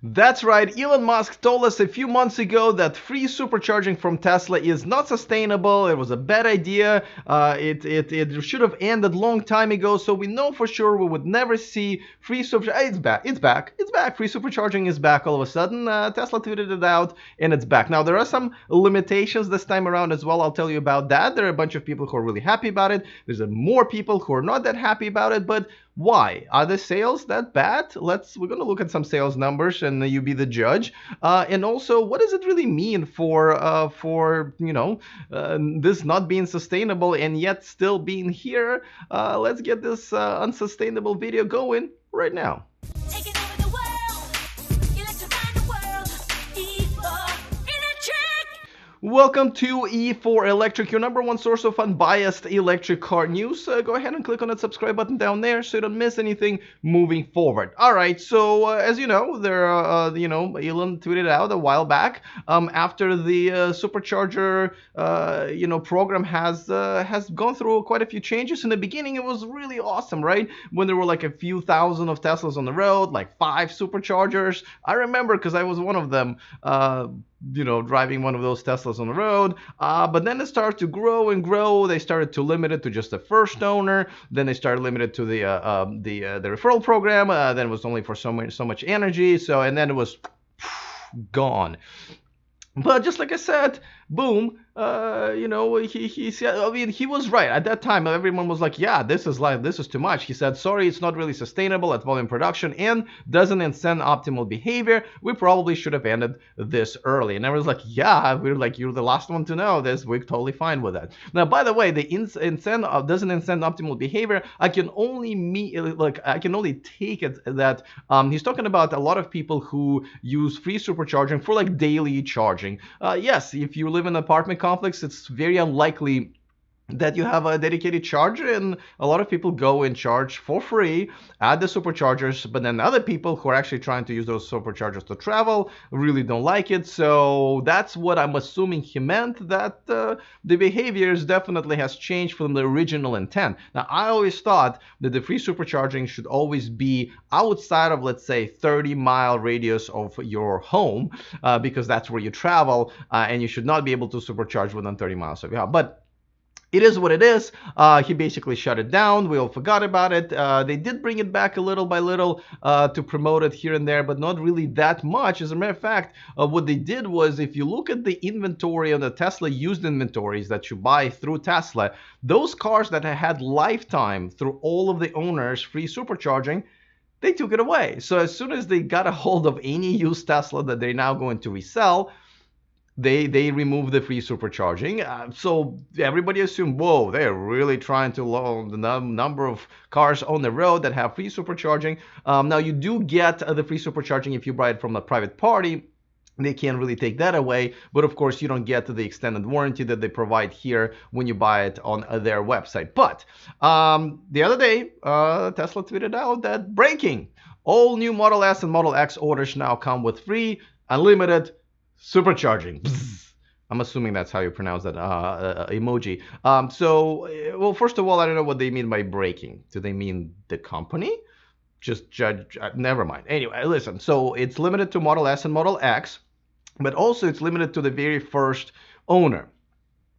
That's right, Elon Musk told us a few months ago that free supercharging from Tesla is not sustainable. It was a bad idea. It should have ended long time ago. So we know for sure we would never see free supercharging. It's back. It's back. It's back. Free supercharging is back all of a sudden. Tesla tweeted it out and it's back. Now there are some limitations this time around as well. I'll tell you about that. There are a bunch of people who are really happy about it. There's more people who are not that happy about it, but why? Are the sales that bad? We're gonna look at some sales numbers and you be the judge. And also, what does it really mean for this not being sustainable and yet still being here? Let's get this unsustainable video going right now. Taking over the world, electrifying the world, E4 Electric! Welcome to E4 Electric, your number one source of unbiased electric car news. Go ahead and click on that subscribe button down there so you don't miss anything moving forward. All right, so as you know, Elon tweeted out a while back after the supercharger program has gone through quite a few changes. In the beginning, it was really awesome, right? When there were like a few thousand of Teslas on the road, like 5 superchargers. I remember because I was one of them. Driving one of those Teslas on the road, but then it started to grow and grow. They started to limit it to just the first owner. Then they started limited to the referral program. Then it was only for so much energy. And then it was gone. But just like I said, boom, he was right. At that time, everyone was like, yeah, this is too much. He said, sorry, it's not really sustainable at volume production and doesn't incent optimal behavior. We probably should have ended this early. And I was like, yeah, we're like, you're the last one to know this. We're totally fine with that. Now, by the way, the doesn't incent optimal behavior. I can only take it that he's talking about a lot of people who use free supercharging for like daily charging. Yes, if you live in an apartment complex, it's very unlikely that you have a dedicated charger, and a lot of people go and charge for free at the superchargers, but then other people who are actually trying to use those superchargers to travel really don't like it. So that's what I'm assuming he meant, that the behaviors definitely has changed from the original intent. Now, I always thought that the free supercharging should always be outside of, let's say, 30-mile radius of your home, because that's where you travel, and you should not be able to supercharge within 30 miles of your house. But it is what it is. He basically shut it down. We all forgot about it. They did bring it back a little by little to promote it here and there, but not really that much. As a matter of fact, what they did was, if you look at the inventory on the Tesla used inventories that you buy through Tesla, those cars that had lifetime through all of the owners free supercharging, they took it away. So as soon as they got a hold of any used Tesla that they're now going to resell, they removed the free supercharging. So everybody assumed, whoa, they're really trying to lower the number of cars on the road that have free supercharging. Now, you do get the free supercharging if you buy it from a private party. They can't really take that away, but of course you don't get the extended warranty that they provide here when you buy it on their website. But the other day, Tesla tweeted out that breaking, all new Model S and Model X orders now come with free, unlimited supercharging. Bzz. I'm assuming that's how you pronounce that emoji. Well, first of all, I don't know what they mean by breaking. Do they mean the company? Just judge. Never mind. Anyway, listen. So it's limited to Model S and Model X, but also it's limited to the very first owner.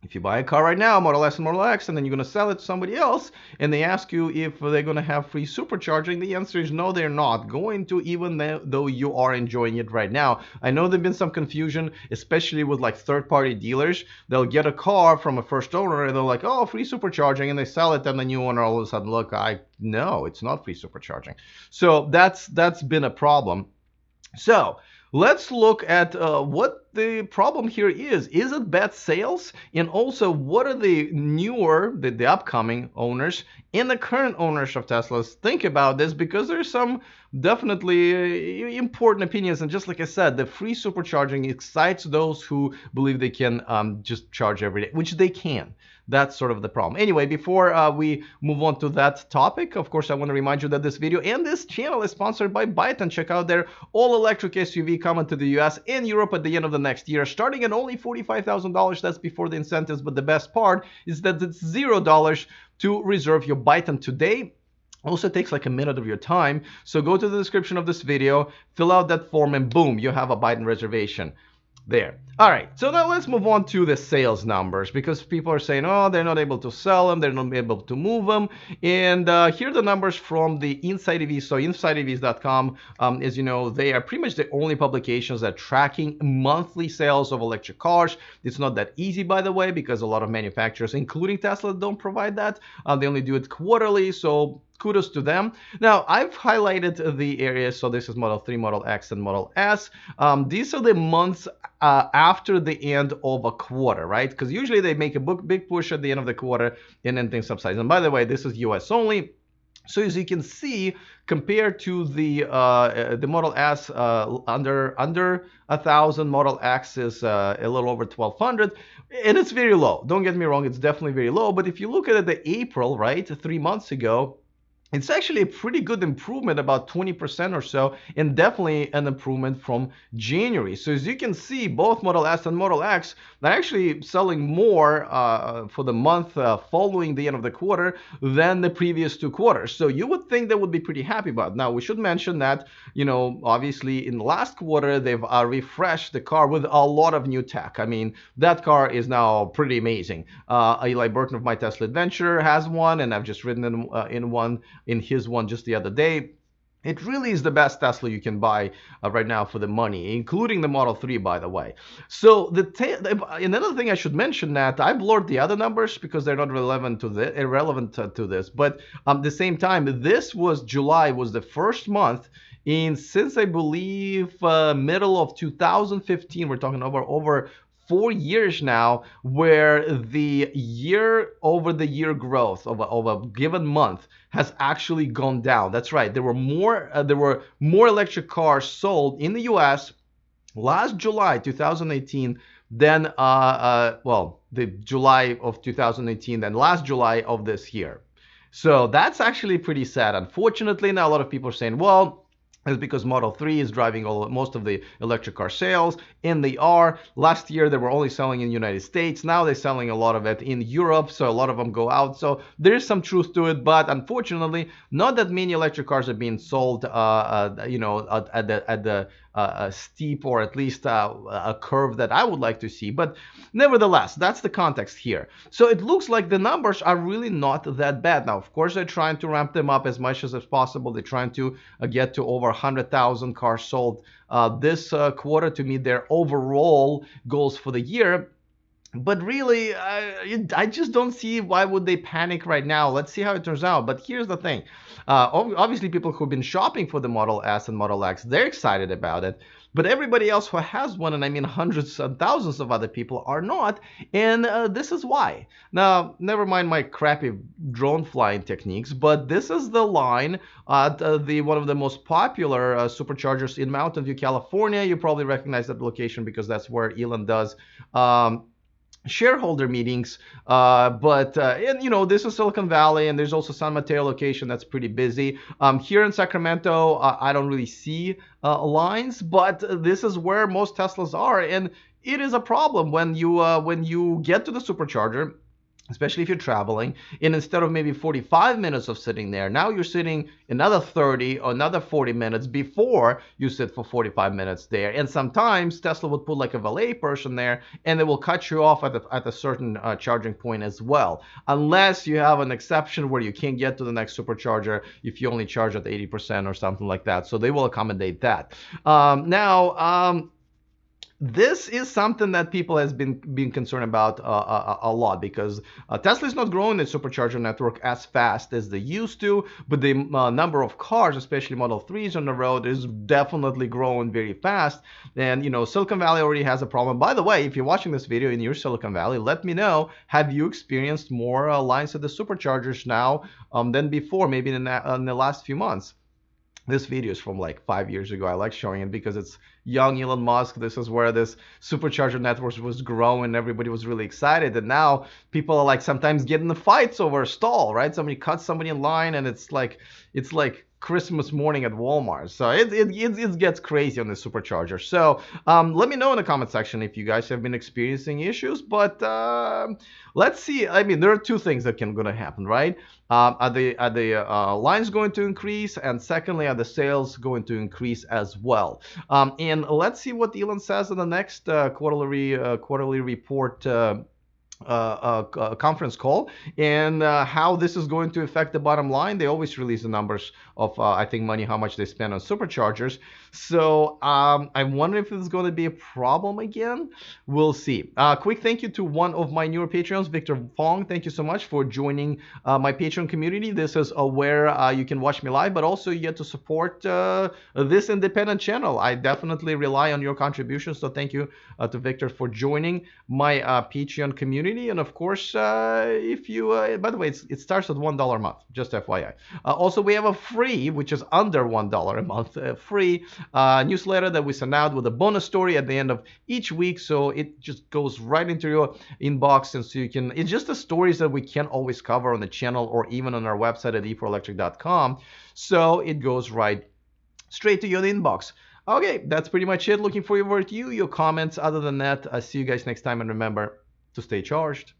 If you buy a car right now, Model S and Model X, and then you're going to sell it to somebody else, and they ask you if they're going to have free supercharging, the answer is no, they're not going to, even though you are enjoying it right now. I know there's been some confusion, especially with like third-party dealers. They'll get a car from a first owner, and they're like, oh, free supercharging, and they sell it, and the new owner all of a sudden, look, no, it's not free supercharging. So that's been a problem. So let's look at what the problem here is. Is it bad sales? And also, what are the newer, the upcoming owners and the current owners of Teslas think about this? Because there's some definitely important opinions. And just like I said, the free supercharging excites those who believe they can just charge every day, which they can. That's sort of the problem. Anyway, before we move on to that topic, of course, I want to remind you that this video and this channel is sponsored by Byton. Check out their all-electric SUV coming to the US and Europe at the end of the next year, starting at only $45,000. That's before the incentives. But the best part is that it's $0 to reserve your Byton today. Also takes like a minute of your time. So go to the description of this video, fill out that form, and boom, you have a Biden reservation there. All right, so now let's move on to the sales numbers, because people are saying, oh, they're not able to sell them, they're not able to move them. And here are the numbers from the Inside EVs. So InsideEVs.com, as you know, they are pretty much the only publications that are tracking monthly sales of electric cars. It's not that easy, by the way, because a lot of manufacturers, including Tesla, don't provide that. They only do it quarterly, so kudos to them. Now, I've highlighted the areas. So this is Model 3, Model X, and Model S. These are the months after the end of a quarter, right? Because usually they make a big push at the end of the quarter and then things subsides. And by the way, this is US only. So as you can see, compared to the Model S, under 1,000, Model X is a little over 1,200, and it's very low. Don't get me wrong, it's definitely very low. But if you look at it, the April, right, 3 months ago, it's actually a pretty good improvement, about 20% or so, and definitely an improvement from January. So as you can see, both Model S and Model X are actually selling more for the month following the end of the quarter than the previous 2 quarters. So you would think they would be pretty happy about it. Now, we should mention that, you know, obviously in the last quarter, they've refreshed the car with a lot of new tech. I mean, that car is now pretty amazing. Eli Burton of My Tesla Adventure has one, and I've just ridden in his one just the other day. It really is the best Tesla you can buy right now for the money, including the Model 3, by the way. So another thing I should mention, that I blurred the other numbers because they're not irrelevant to this. But at the same time, July was the first month since I believe middle of 2015. We're talking over 4 years now, where the year-over-the-year growth of a given month has actually gone down. That's right. There were more electric cars sold in the U.S. last July 2018 than the July of 2018 than last July of this year. So that's actually pretty sad. Unfortunately, now a lot of people are saying, well, it's because Model 3 is driving most of the electric car sales, and they are. Last year, they were only selling in the United States. Now they're selling a lot of it in Europe, so a lot of them go out. So there is some truth to it, but unfortunately, not that many electric cars are being sold, at the steep, or at least a curve that I would like to see. But nevertheless, that's the context here. So it looks like the numbers are really not that bad. Now, of course, they're trying to ramp them up as much as possible. They're trying to get to over 100,000 cars sold this quarter to meet their overall goals for the year. But really, I just don't see why would they panic right now. Let's see how it turns out. But here's the thing. Obviously, people who've been shopping for the Model S and Model X, they're excited about it. But everybody else who has one, and I mean hundreds and thousands of other people, are not. And this is why. Now, never mind my crappy drone flying techniques, but this is the line at one of the most popular superchargers in Mountain View, California. You probably recognize that location because that's where Elon does shareholder meetings, and you know, this is Silicon Valley, and there's also San Mateo location that's pretty busy. Here in Sacramento, I don't really see lines, but this is where most Teslas are, and it is a problem when you get to the supercharger, especially if you're traveling, and instead of maybe 45 minutes of sitting there, now you're sitting another 30 or another 40 minutes before you sit for 45 minutes there. And sometimes Tesla would put like a valet person there, and they will cut you off at a certain charging point as well, unless you have an exception where you can't get to the next supercharger if you only charge at 80% or something like that. So they will accommodate that. This is something that people has been concerned about a lot, because Tesla is not growing its supercharger network as fast as they used to, but the number of cars, especially Model 3s on the road, is definitely growing very fast. And you know, Silicon Valley already has a problem. By the way, if you're watching this video in your Silicon Valley, let me know, have you experienced more lines at the superchargers now than before, maybe in the last few months? This video is from like 5 years ago. I like showing it because it's young Elon Musk. This is where this supercharger network was growing. Everybody was really excited. And now people are like sometimes getting the fights over a stall, right? Somebody cuts somebody in line, and it's like Christmas morning at Walmart. So it gets crazy on the supercharger. So let me know in the comment section if you guys have been experiencing issues. But let's see. I mean, there are two things that can gonna happen, right? Are the lines going to increase? And secondly, are the sales going to increase as well? And let's see what Elon says in the next quarterly report. Conference call, and how this is going to affect the bottom line. They always release the numbers of I think money, how much they spend on superchargers. So I wonder if it's going to be a problem again. We'll see. Quick thank you to one of my newer Patreons, Victor Fong. Thank you so much for joining my Patreon community. This is where you can watch me live, but also you get to support this independent channel. I definitely rely on your contributions, so thank you to Victor for joining my Patreon community. And of course, if you, by the way, it starts at $1 a month, just FYI. Also, we have a free, which is under $1 a month, free newsletter that we send out with a bonus story at the end of each week. So it just goes right into your inbox. And so you can, it's just the stories that we can't always cover on the channel or even on our website at e4electric.com. So it goes right straight to your inbox. Okay, that's pretty much it. Looking forward to your comments. Other than that, I'll see you guys next time. And remember to stay charged.